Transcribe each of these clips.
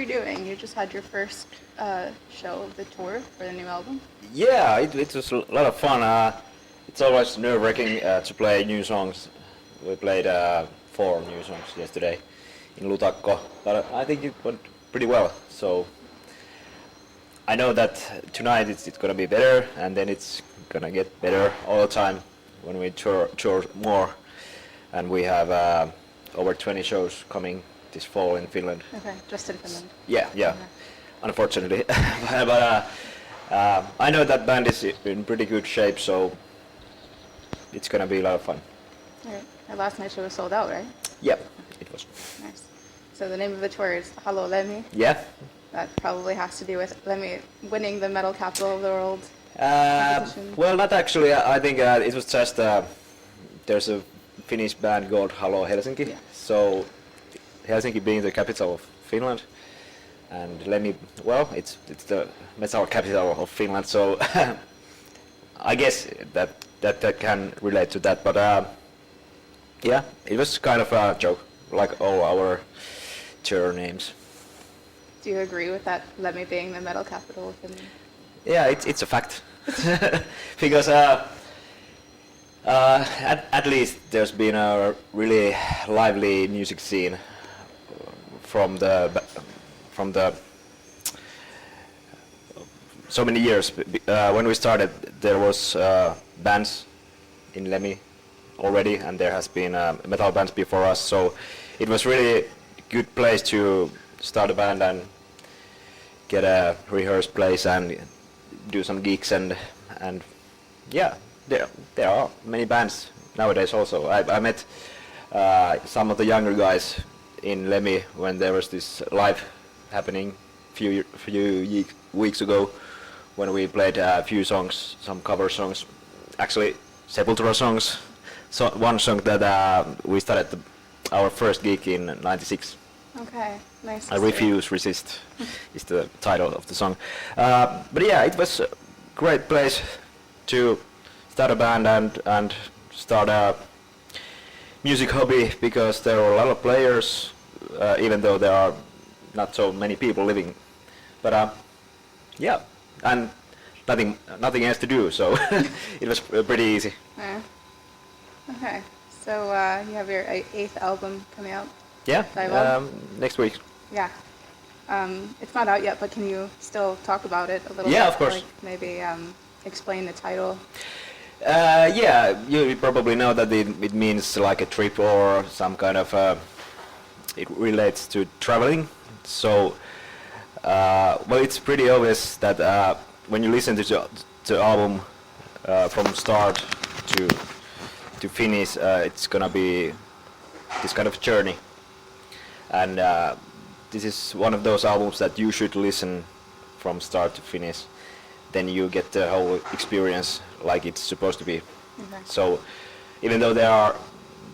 you doing? You just had your first show of the tour for the new album. Yeah, it was a lot of fun. It's always nerve-wracking to play new songs. We played 4 new songs yesterday in Lutakko, but I think it went pretty well. So I know that tonight it's gonna be better, and then it's gonna get better all the time when we tour more. And we have over 20 shows coming this fall in Finland. Okay, just in Finland. Yeah. Okay. Unfortunately, but I know that band is in pretty good shape, so it's gonna be a lot of fun. All right. Our last night show was sold out, right? Yep, it was. Nice. So the name of the tour is Haloo Lemi. Yeah. That probably has to do with Lemi winning the metal capital of the world competition. Well, not actually. I think it was just there's a Finnish band called Haloo Helsinki. Yeah. So Helsinki being the capital of Finland, and Lemi, well, it's the metal capital of Finland. So I guess that can relate to that. But yeah, it was kind of a joke, like all our tour names. Do you agree with that, Lemi being the metal capital of Finland? Yeah, it's a fact. Because at least there's been a really lively music scene from the so many years. When we started, there was bands in Lemi already, and there has been metal bands before us. So it was really good place to start a band and get a rehearsed place and do some gigs and yeah, there are many bands nowadays also. I met some of the younger guys in Lemi when there was this live happening few weeks ago when we played a few songs, some cover songs, actually Sepultura songs. So one song that we started our first gig in '96. Okay, nice. I Refuse, Resist is the title of the song. But yeah, it was a great place to start a band and start a music hobby, because there are a lot of players, even though there are not so many people living. But yeah, and nothing else to do, so it was pretty easy. Yeah. Okay, so you have your 8th album coming out. Yeah, Taival? next week. Yeah. It's not out yet, but can you still talk about it a little bit? Yeah, of course. Like maybe explain the title. Yeah, you probably know that it means like a trip or some kind of, it relates to traveling. So, well, it's pretty obvious that when you listen to the album from start to finish, it's gonna be this kind of journey. And this is one of those albums that you should listen from start to finish. Then you get the whole experience like it's supposed to be. Okay. So even though there are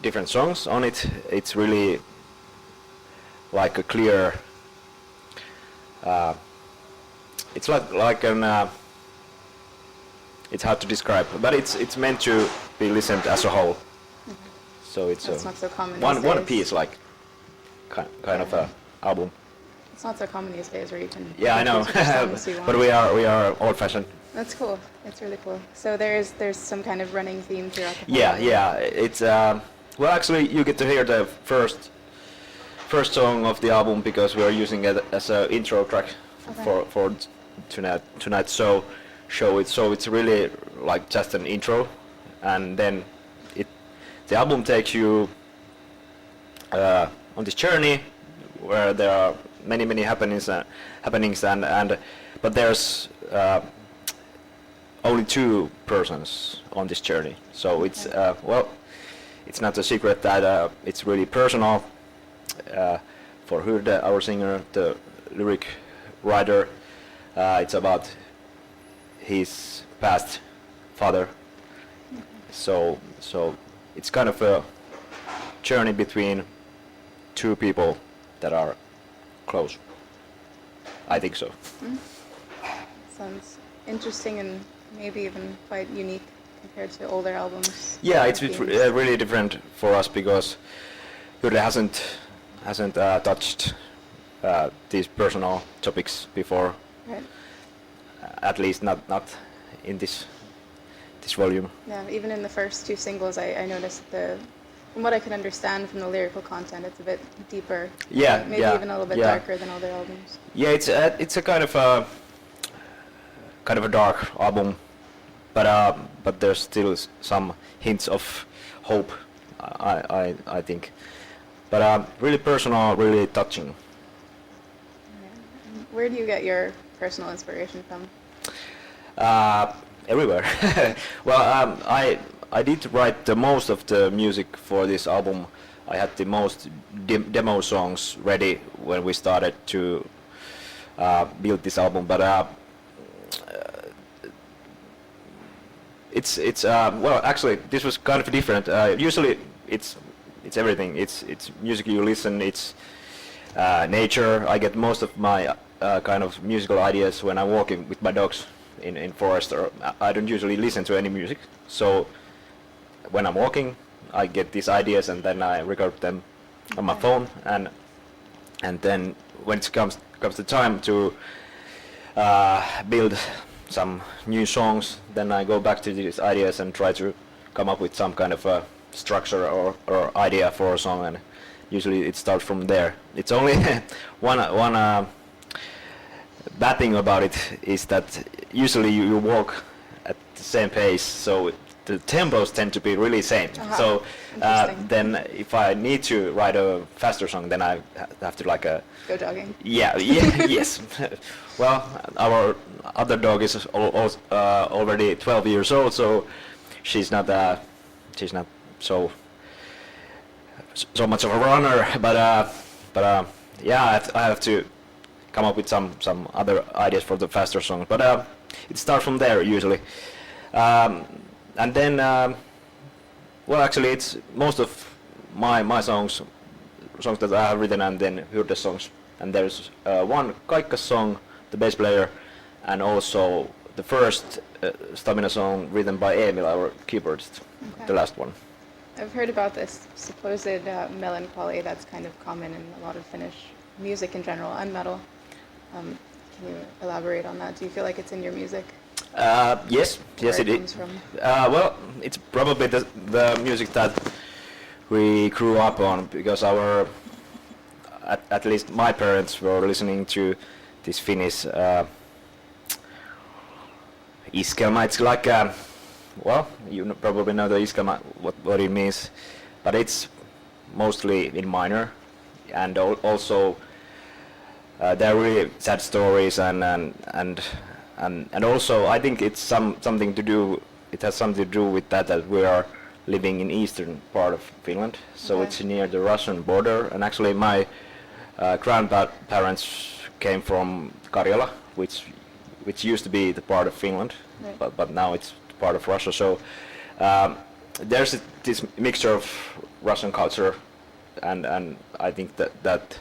different songs on it, it's really like a clear, it's like an, it's hard to describe, but it's meant to be listened as a whole. Okay. So it's That's not so common one these days. piece, like kind of a album. It's not so common these days where you can. Yeah, I know, choose which songs you but want. we are old-fashioned. That's cool. It's really cool. So there's some kind of running theme throughout the whole Yeah, album. yeah. It's well, actually, you get to hear the first song of the album because we are using it as an intro track Okay. for tonight's show. So it's really like just an intro, and then the album takes you on this journey where there are many happenings and but there's only 2 persons on this journey. So it's well, it's not a secret that it's really personal for Hyrde, our singer, the lyric writer. It's about his past father. So it's kind of a journey between 2 people that are close. I think so. Mm-hmm. Sounds interesting and maybe even quite unique compared to older albums. Yeah, it's really different for us because Hyrde hasn't touched these personal topics before. Right. At least not in this volume. Yeah, even in the first two singles, I noticed from what I could understand from the lyrical content, it's a bit deeper. Yeah, maybe yeah, even a little bit yeah. darker than other albums. Yeah, it's a kind of a dark album, but there's still some hints of hope, I think. But really personal, really touching. Yeah. Where do you get your personal inspiration from? Everywhere. Well, I did write the most of the music for this album. I had the most demo songs ready when we started to build this album, but it's well, actually this was kind of different. Usually it's everything. It's music you listen. It's nature. I get most of my kind of musical ideas when I'm walking with my dogs in forest, or I don't usually listen to any music. So when I'm walking, I get these ideas and then I record them on my phone, and then when it comes the time to build some new songs, then I go back to these ideas and try to come up with some kind of a structure or idea for a song, and usually it starts from there. It's only one bad thing about it is that usually you walk at the same pace, so the tempos tend to be really same. So then if I need to write a faster song, then I have to go jogging. Yeah, yes. Well, our other dog is already 12 years old, so she's not so much of a runner. But yeah, I have to come up with some other ideas for the faster songs. But it starts from there usually. And then, well, actually, it's most of my songs that I have written and then heard the songs. And there's one Kaikka song, the bass player, and also the first Stam1na song written by Emil, our keyboardist, the last one. I've heard about this supposed melancholy that's kind of common in a lot of Finnish music in general and metal. Can you elaborate on that? Do you feel like it's in your music? Yes, it is. Well, it's probably the music that we grew up on, because at least my parents were listening to this Finnish iskelma. It's like, well, you probably know the iskelma, what it means, but it's mostly in minor, and also there are really sad stories and also I think it's something to do. It has something to do with that we are living in eastern part of Finland, so it's near the Russian border. And actually, my grandparents came from Karjala, which used to be the part of Finland, but now it's part of Russia. So there's this mixture of Russian culture, and I think that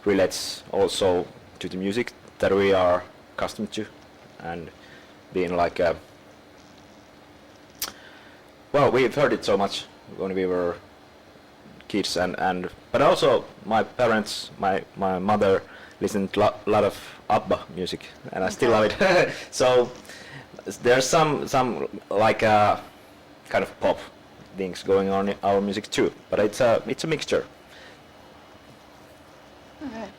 relates also to the music that we are accustomed to. And being like well, we've heard it so much when we were kids, and but also my parents, my mother listened to a lot of ABBA music, and I still love it. So there's some like kind of pop things going on in our music too, but it's a mixture. Okay.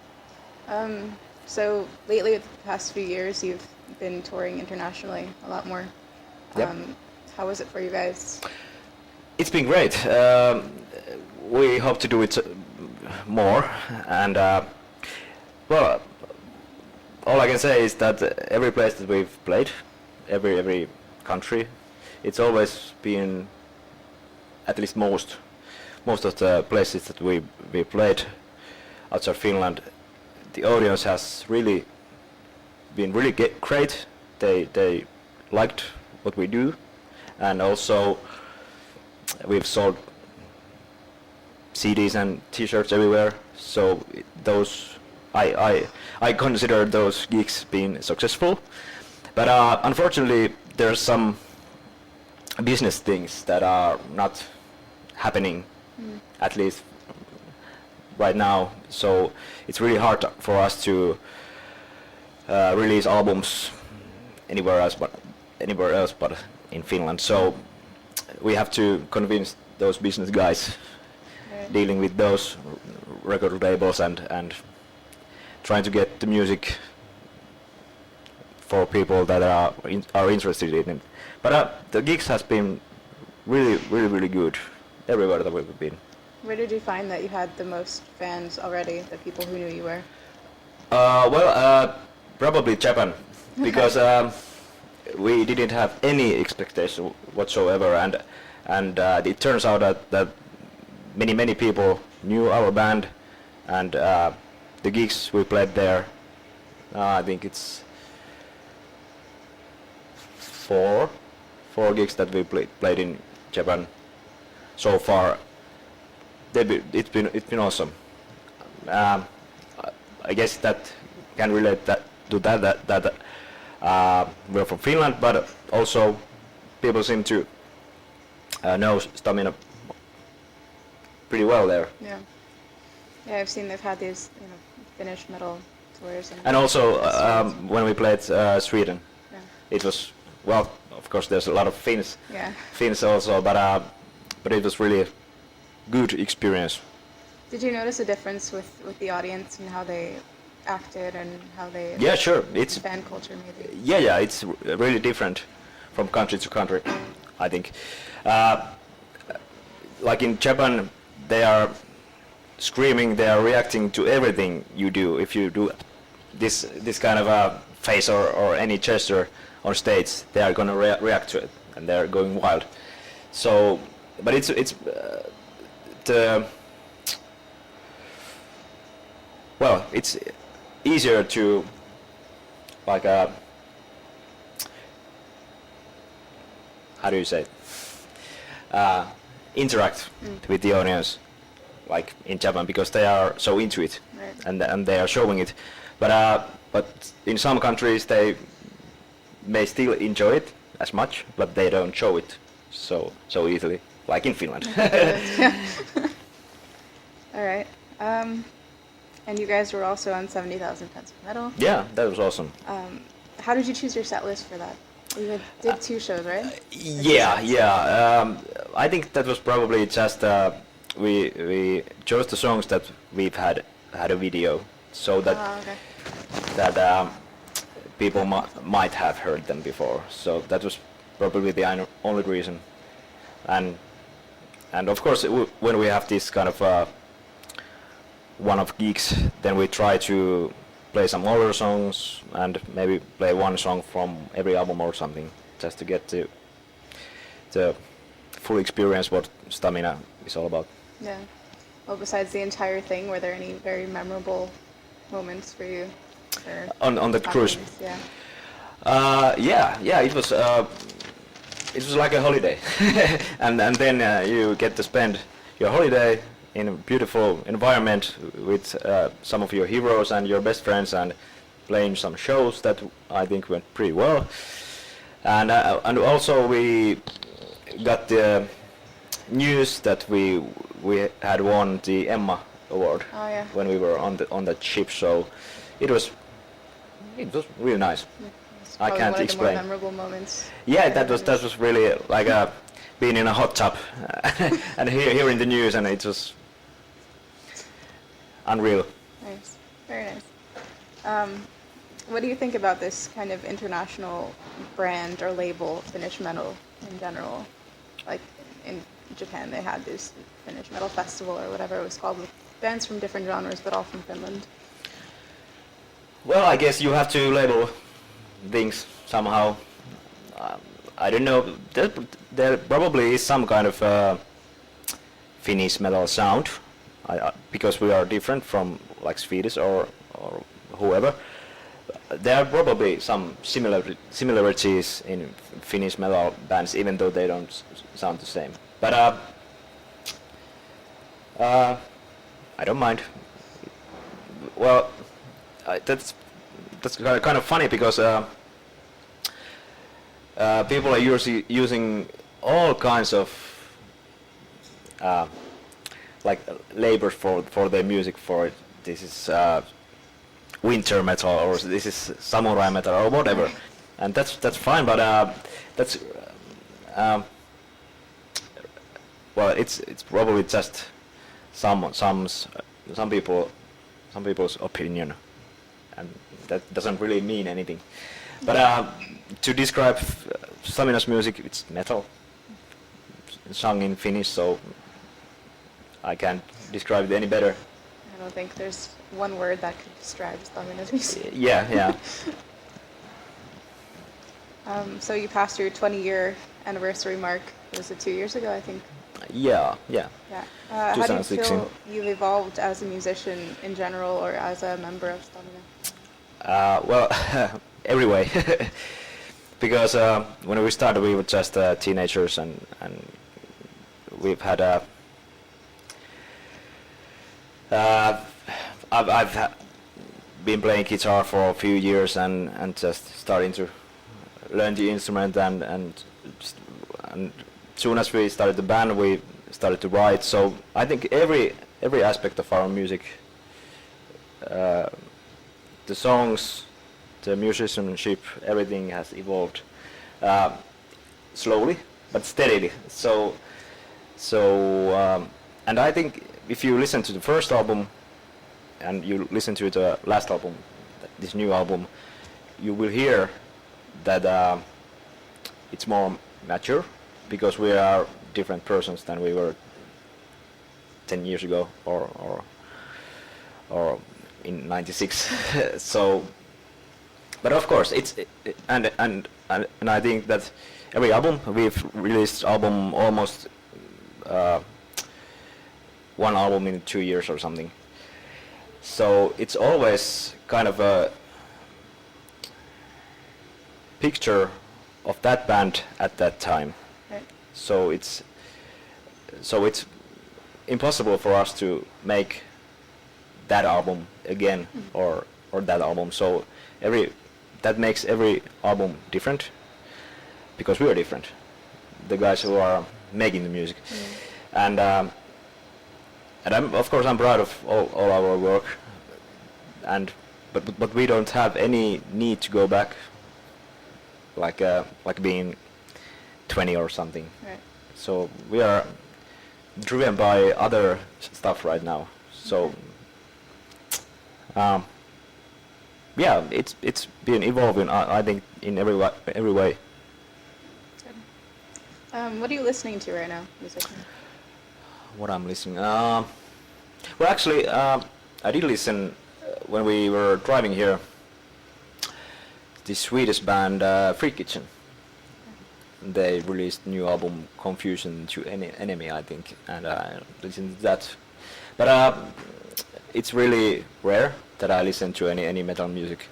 So lately, the past few years, you've been touring internationally a lot more. Yep. How was it for you guys? It's been great. We hope to do it more, and well, all I can say is that every place that we've played, every country, it's always been, at least most of the places that we played outside Finland, the audience has really been really great. They liked what we do, and also we've sold CDs and T-shirts everywhere. So those I consider those gigs being successful. But unfortunately, there's some business things that are not happening, at least right now, so it's really hard for us to release albums anywhere else but in Finland. So we have to convince those business guys dealing with those record labels and trying to get the music for people that are interested in it. But the gigs has been really good everywhere that we've been. Where did you find that you had the most fans already, the people who knew you were? Probably Japan, because we didn't have any expectation whatsoever, and it turns out that many people knew our band, and the gigs we played there, I think it's four gigs that we played in Japan so far. It's been awesome. I guess that can relate to that we're from Finland, but also people seem to know Stam1na pretty well there. Yeah. Yeah, I've seen they've had these, Finnish metal tours. And also when we played Sweden, it was, well, of course there's a lot of Finns also, but it was really a good experience. Did you notice a difference with the audience and how they acted and how they... Yeah, sure. It's fan culture maybe. Yeah, it's really different from country to country, I think. Like in Japan, they are screaming, they are reacting to everything you do. If you do this kind of a face or any gesture on stage, they are going to react to it, and they are going wild. So, but it's well, it's easier to like how do you say it? Interact with the audience, like in Japan, because they are so into it, and they are showing it. But in some countries they may still enjoy it as much, but they don't show it so easily, like in Finland. All right. And you guys were also on 70,000 Tons of Metal. Yeah, that was awesome. How did you choose your set list for that? You did 2 shows, right? Yeah. I think that was probably just we chose the songs that we've had a video, so that that people might have heard them before. So that was probably the only reason. And of course, when we have this kind of one-off gigs, then we try to play some older songs and maybe play one song from every album or something, just to get to the full experience what Stam1na is all about. Yeah. Well, besides the entire thing, were there any very memorable moments for you? On the cruise? Yeah. Yeah. It was like a holiday, and then you get to spend your holiday in a beautiful environment with some of your heroes and your best friends, and playing some shows that I think went pretty well. And also we got the news that we had won the Emma award when we were on the ship. So it was really nice. I can't explain. One of the more memorable moments. Yeah, that was really like being in a hot tub and hearing the news, and it was unreal. Nice, very nice. What do you think about this kind of international brand or label, Finnish metal in general? Like in Japan, they had this Finnish metal festival or whatever it was called, with bands from different genres, but all from Finland. Well, I guess you have to label things somehow. I don't know. There probably is some kind of Finnish metal sound, because we are different from like Swedish or whoever. There are probably some similarities in Finnish metal bands, even though they don't sound the same. But I don't mind. Well, that's kind of funny, because people are usually using all kinds of like labor for their music for it. This is winter metal, or this is samurai metal, or whatever, and that's fine. But that's well, it's probably just some people's opinion, and that doesn't really mean anything. But to describe Stam1na's music, it's metal, sung in Finnish, so I can't describe it any better. I don't think there's one word that could describe Stam1na's music. Yeah. So you passed your 20-year anniversary mark. Was it 2 years ago, I think? Yeah. Yeah. How do you 2016. feel you've evolved as a musician in general, or as a member of Stam1na? Well, every way. Because when we started, we were just teenagers, and we've had I've been playing guitar for a few years and just starting to learn the instrument, and soon as we started the band, we started to write. So I think every aspect of our music, the songs, the musicianship, everything has evolved slowly but steadily. And I think if you listen to the first album and you listen to the last album, this new album, you will hear that it's more mature, because we are different persons than we were 10 years ago or in '96. So, but of course and I think that every album we've released almost one album in 2 years or something. So it's always kind of a picture of that band at that time. Right. So it's impossible for us to make that album again, or that album. So that makes every album different, because we are different, the guys who are making the music. And of course I'm proud of all our work, but we don't have any need to go back like being 20 or something. Right. So we are driven by other stuff right now. So yeah, it's been evolving, I think, in every way. Good. What are you listening to right now, musician? What I'm listening. Well, actually, I did listen when we were driving here. The Swedish band Free Kitchen. They released new album Confusion to Enemy, I think, and I listened to that. But it's really rare that I listen to any metal music.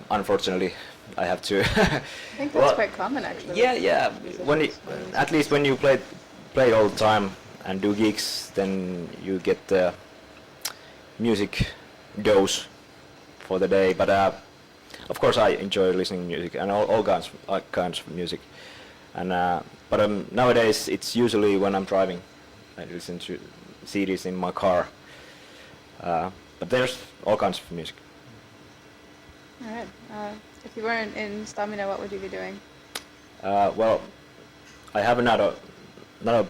Unfortunately, I have to. I think that's quite common, actually. Yeah. At least when you play all the time and do gigs, then you get the music dose for the day. But of course, I enjoy listening to music and all kinds of music. And but nowadays it's usually when I'm driving. I listen to CDs in my car. But there's all kinds of music. All right. If you weren't in Stam1na, what would you be doing? Well, I have another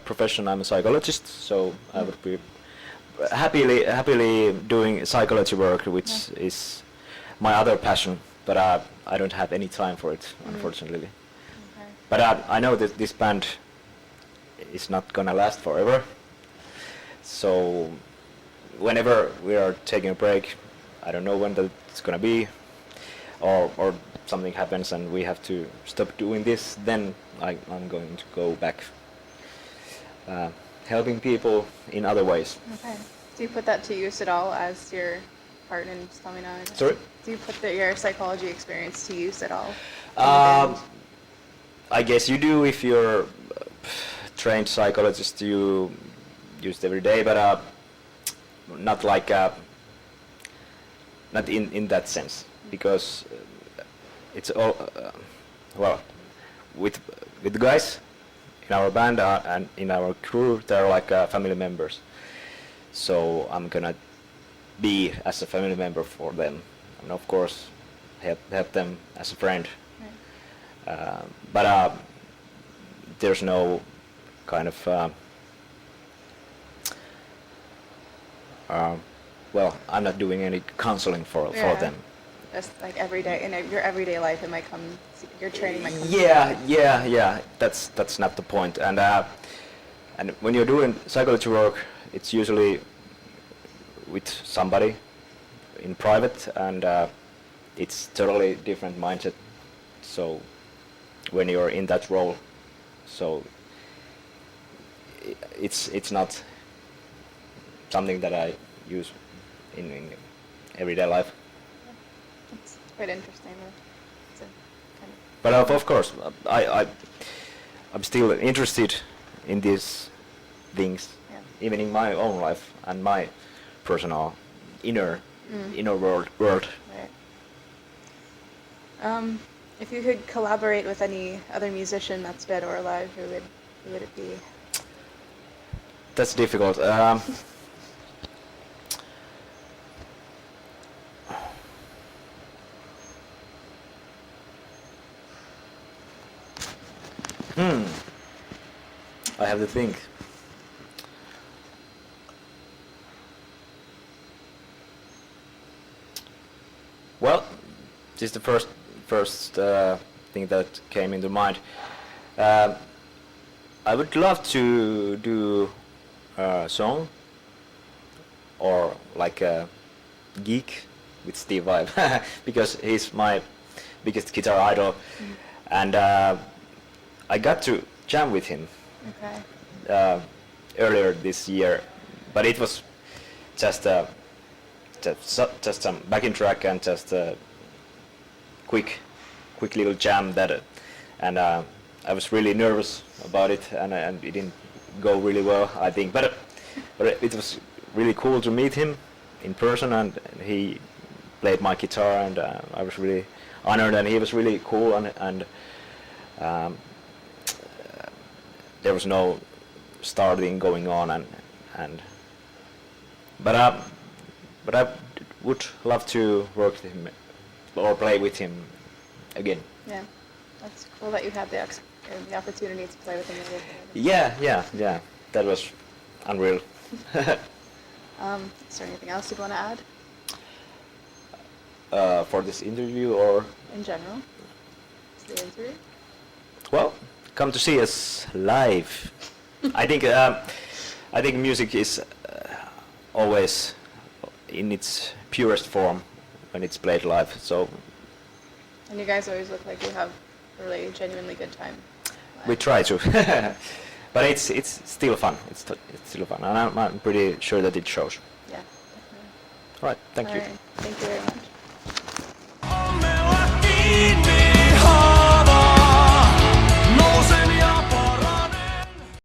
profession. I'm a psychologist, so I would be happily doing psychology work, which is my other passion. But I don't have any time for it, unfortunately. Okay. But I know that this band is not gonna last forever. So whenever we are taking a break, I don't know when that's gonna be, or something happens and we have to stop doing this, then I'm going to go back helping people in other ways. Okay. Do you put that to use at all as your part in Stam1na? Sorry? Do you put your psychology experience to use at all? I guess you do if you're a trained psychologist. You use it every day, but not like not in that sense, because it's all well with the guys in our band and in our crew, they're like family members. So I'm gonna be as a family member for them, and of course help them as a friend. Right. But there's no kind of well, I'm not doing any counseling for them. Just like every day, in your everyday life, it might come, your training might come. Yeah. That's not the point. And when you're doing psychology work, it's usually with somebody in private, and it's totally different mindset. So when you're in that role, so it's not something that I use in everyday life. It's quite interesting. It's a kind of. But of course, I'm still interested in these things, even in my own life and my personal inner world. Right. If you could collaborate with any other musician that's dead or alive, who would it be? That's difficult. I have to think. Well, this is the first thing that came into mind. I would love to do a song or like a gig with Steve Vai because he's my biggest guitar idol, and I got to jam with him earlier this year, but it was just some backing track and just a quick little jam and I was really nervous about it, and it didn't go really well, I think, but it was really cool to meet him in person, and he played my guitar, and I was really honored, and he was really cool, and there was no starting going on, but I would love to work with him or play with him again. Yeah, that's cool that you had the opportunity to play with him. Yeah, that was unreal. Is there anything else you'd want to add? For this interview or? In general, to the interview? Well, come to see us live. I think music is always in its purest form when it's played live. So. And you guys always look like you have a really genuinely good time live. We try to, but it's still fun. It's still fun, and I'm pretty sure that it shows. Yeah. All right, thank you. Thank you very much.